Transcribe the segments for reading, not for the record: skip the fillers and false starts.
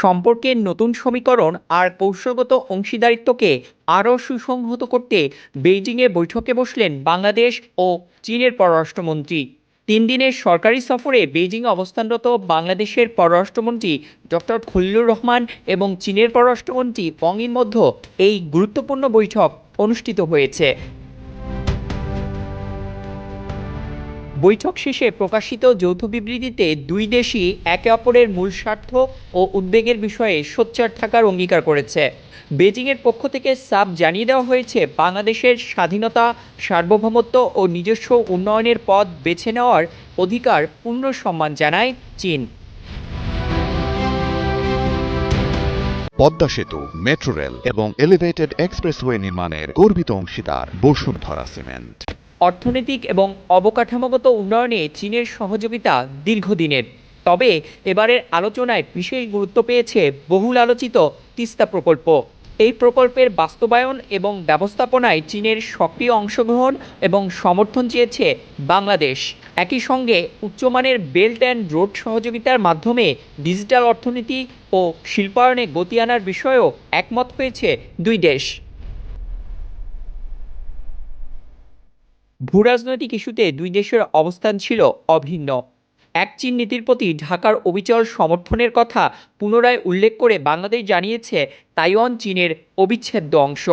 সম্পর্কের নতুন সমীকরণ আর কৌশলগত অংশীদারিত্বকে আরও সুসংহত করতে বেইজিংয়ে বৈঠকে বসলেন বাংলাদেশ ও চীনের পররাষ্ট্রমন্ত্রী। 3 দিনের সরকারি সফরে বেইজিংয়ে অবস্থানরত বাংলাদেশের পররাষ্ট্রমন্ত্রী ডক্টর খলিলুর রহমান এবং চীনের পররাষ্ট্রমন্ত্রী ওয়াং ইর মধ্যে এই গুরুত্বপূর্ণ বৈঠক অনুষ্ঠিত হয়েছে। বৈঠক শেষে প্রকাশিত যৌথ বিবৃতিতে দুই দেশই একে অপরের মূল স্বার্থ ও উদ্বেগের বিষয়ে সোচ্চার থাকার অঙ্গীকার করেছে। বেজিংয়ের পক্ষ থেকে সাফ জানিয়ে দেওয়া হয়েছে, বাংলাদেশের স্বাধীনতা, সার্বভৌমত্ব ও নিজস্ব উন্নয়নের পথ বেছে নেওয়ার অধিকার পূর্ণ সম্মান জানায় চীন। পদ্মা সেতু, মেট্রো রেল এবং এলিভেটেড এক্সপ্রেসওয়ে নির্মাণের গর্বিত অংশীদার বসুন্ধরা সিমেন্ট। অর্থনৈতিক এবং অবকাঠামোগত উন্নয়নে চীনের সহযোগিতা দীর্ঘদিনের। তবে এবারের আলোচনায় বিশেষ গুরুত্ব পেয়েছে বহুল আলোচিত তিস্তা প্রকল্প। এই প্রকল্পের বাস্তবায়ন এবং ব্যবস্থাপনায় চীনের সক্রিয় অংশগ্রহণ এবং সমর্থন চেয়েছে বাংলাদেশ। একই সঙ্গে উচ্চমানের বেল্ট অ্যান্ড রোড সহযোগিতার মাধ্যমে ডিজিটাল অর্থনীতি ও শিল্পায়নে গতি আনার বিষয়েও একমত হয়েছে দুই দেশ। ভূরাজনৈতিক ইস্যুতে দুই দেশের অবস্থান ছিল অভিন্ন। এক চীন নীতির প্রতি ঢাকার অবিচল সমর্থনের কথা পুনরায় উল্লেখ করে বাংলাদেশ জানিয়েছে, তাইওয়ান চীনের অবিচ্ছেদ্য অংশ।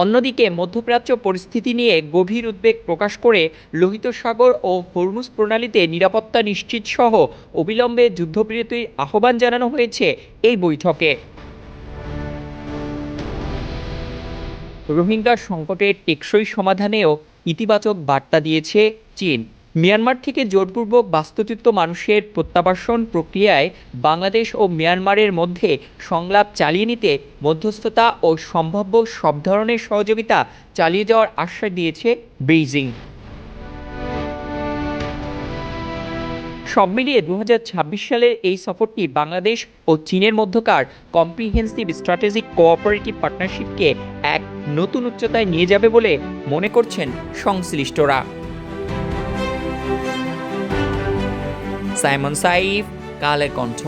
অন্যদিকে মধ্যপ্রাচ্য পরিস্থিতি নিয়ে গভীর উদ্বেগ প্রকাশ করে লোহিত সাগর ও হরমুজ প্রণালীতে নিরাপত্তা নিশ্চিত সহ অবিলম্বে যুদ্ধবিরতির আহ্বান জানানো হয়েছে এই বৈঠকে। রোহিঙ্গা সংকটের টেকসই সমাধানেও ইতিবাচক বার্তা দিয়েছে চীন। মিয়ানমার থেকে জোরপূর্বক বাস্তুচ্যুত মানুষের প্রত্যাবাসন প্রক্রিয়ায় বাংলাদেশ ও মিয়ানমারের মধ্যে সংলাপ চালিয়ে নিতে মধ্যস্থতা ও সম্ভাব্য সব ধরনের সহযোগিতা চালিয়ে যাওয়ার আশ্বাস দিয়েছে বেইজিং। সব মিলিয়ে 2026 সালের এই সফরটি বাংলাদেশ ও চীনের মধ্যকার কম্প্রিহেন্সিভ স্ট্র্যাটেজিক কোঅপারেটিভ পার্টনারশিপকে এক নতুন উচ্চতায় নিয়ে যাবে বলে মনে করছেন সংশ্লিষ্টরা। সাইমন সাইফ, কালের কণ্ঠ।